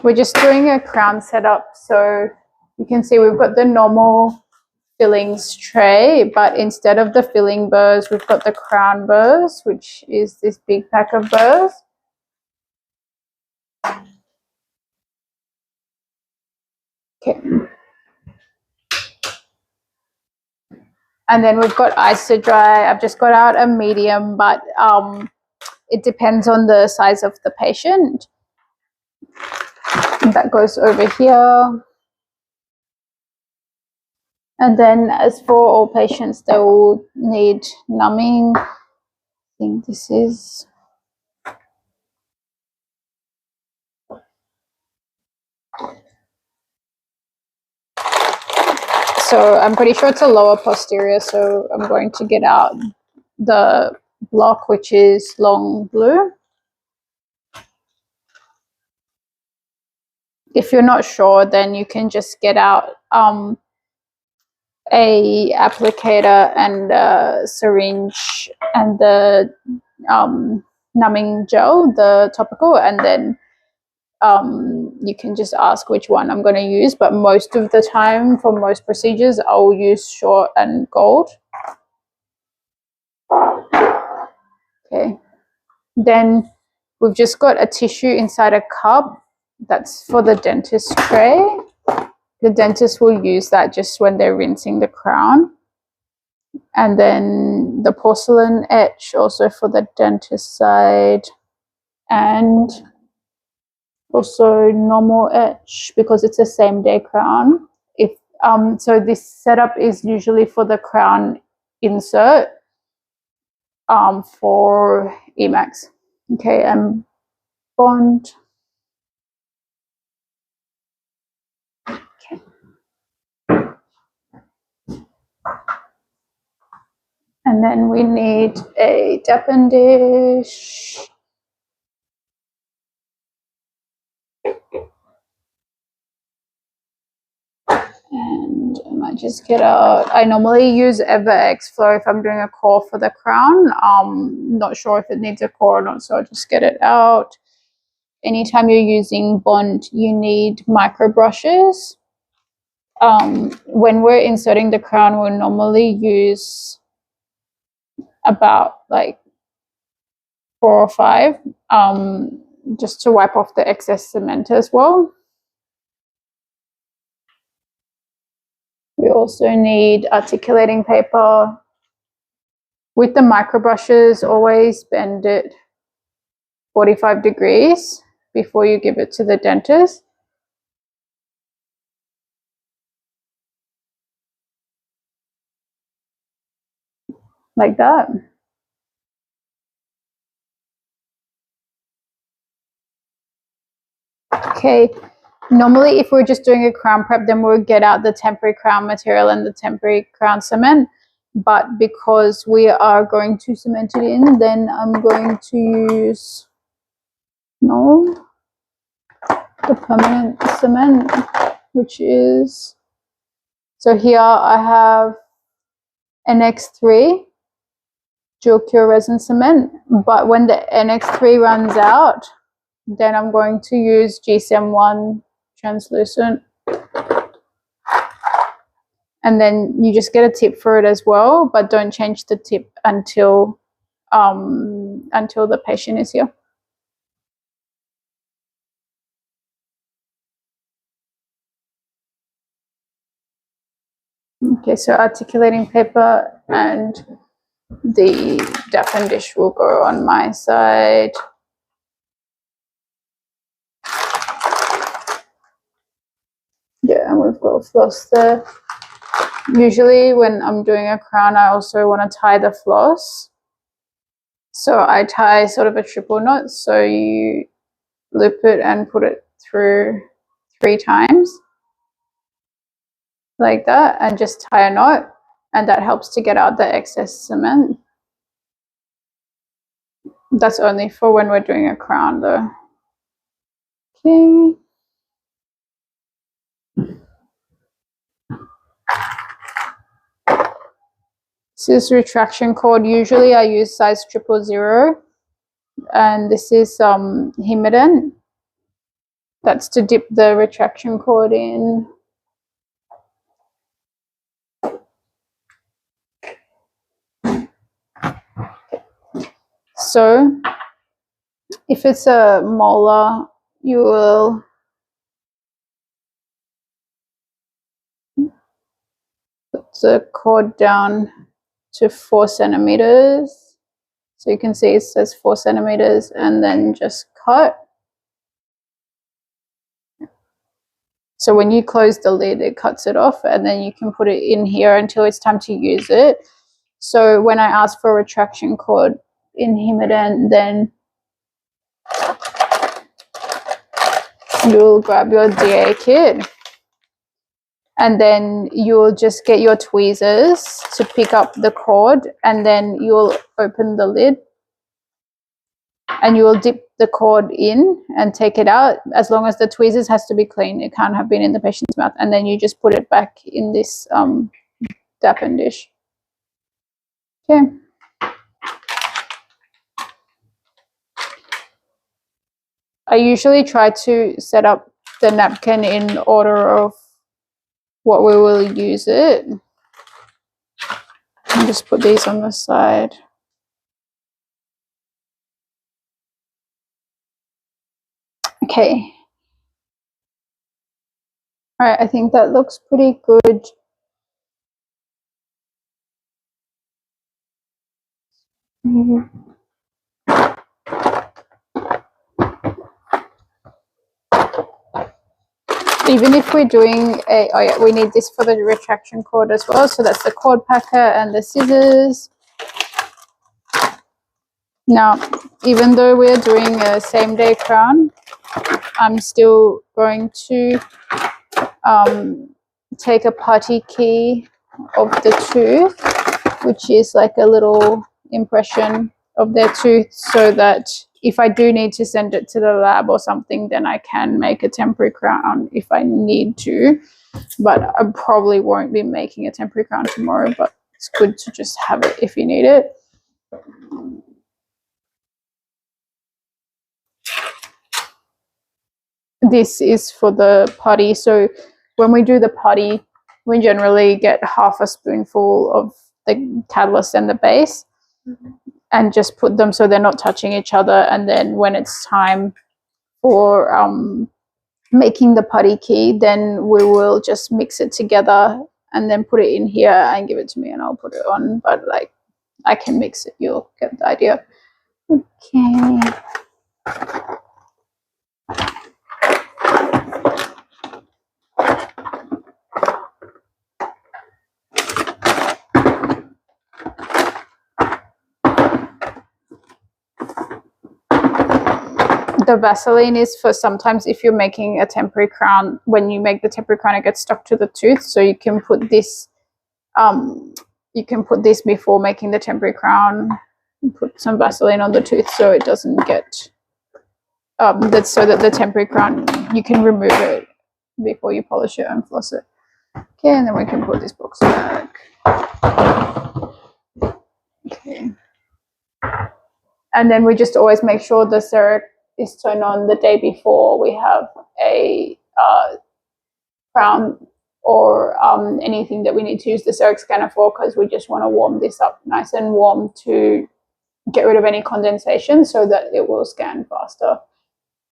we're just doing a crown setup. So you can see we've got the normal fillings tray, but instead of the filling burrs, we've got the crown burrs, which is this big pack of burrs. Okay. And then we've got Isodry. I've just got out a medium, but it depends on the size of the patient. And that goes over here. And then as for all patients, they will need numbing. I think this is... So I'm pretty sure it's a lower posterior, so I'm going to get out the block, which is long blue. If you're not sure, then you can just get out a applicator and a syringe and the numbing gel, the topical, and then you can just ask which one I'm going to use. But most of the time, for most procedures, I'll use short and gold. Okay, then we've just got a tissue inside a cup. That's for the dentist tray. The dentist will use that just when they're rinsing the crown. And then the porcelain etch also for the dentist side, and also normal etch because it's a same day crown. If so this setup is usually for the crown insert for Emax. Okay, and bond. Okay. And then we need a Deppen dish. And I might just get out. I normally use EverX Flow if I'm doing a core for the crown. Not sure if it needs a core or not, so I'll just get it out. Anytime you're using bond, you need micro brushes. When we're inserting the crown, we'll normally use about like 4 or 5, just to wipe off the excess cement as well. We also need articulating paper. With the micro brushes, always bend it 45 degrees before you give it to the dentist. Like that. Okay, normally if we're just doing a crown prep, then we'll get out the temporary crown material and the temporary crown cement. But because we are going to cement it in, then I'm going to use the permanent cement, which is, so here I have NX3 dual cure resin cement, but when the NX3 runs out, then I'm going to use GSM1 translucent. And then you just get a tip for it as well, but don't change the tip until the patient is here. Okay, so articulating paper and the Deppen dish will go on my side. Yeah, and we've got floss there. Usually when I'm doing a crown, I also want to tie the floss. So I tie sort of a triple knot. So you loop it and put it through 3 times. Like that, and just tie a knot, and that helps to get out the excess cement. That's only for when we're doing a crown though. Okay. This is retraction cord. Usually I use size 000, and this is Himiden. That's to dip the retraction cord in. So if it's a molar, you will put the cord down to 4 centimeters. So you can see it says 4 centimeters, and then just cut. So when you close the lid, it cuts it off, and then you can put it in here until it's time to use it. So when I ask for a retraction cord in Himiden, then you'll grab your DA kit, and then you'll just get your tweezers to pick up the cord, and then you'll open the lid and you will dip the cord in and take it out. As long as the tweezers has to be clean, it can't have been in the patient's mouth, and then you just put it back in this dappen dish. Okay. I usually try to set up the napkin in order of what we will use it. And just put these on the side. Okay. All right, I think that looks pretty good. Even if we're doing a, oh yeah, we need this for the retraction cord as well. So that's the cord packer and the scissors. Now, even though we're doing a same-day crown, I'm still going to take a putty key of the tooth, which is like a little impression of their tooth, so that if I do need to send it to the lab or something, then I can make a temporary crown if I need to. But I probably won't be making a temporary crown tomorrow, but it's good to just have it if you need it. This is for the putty. So when we do the putty, we generally get half a spoonful of the catalyst and the base, and just put them so they're not touching each other. And then when it's time for making the putty key, then we will just mix it together and then put it in here and give it to me, and I'll put it on. But like, I can mix it, you'll get the idea. Okay. The Vaseline is for sometimes if you're making a temporary crown, when you make the temporary crown, it gets stuck to the tooth. So you can put this, before making the temporary crown, and put some Vaseline on the tooth so it doesn't get, so that the temporary crown, you can remove it before you polish it and floss it. Okay, and then we can put this box back. Okay. And then we just always make sure the CEREC is turned on the day before we have a crown or anything that we need to use the CEREC scanner for, because we just want to warm this up nice and warm to get rid of any condensation so that it will scan faster.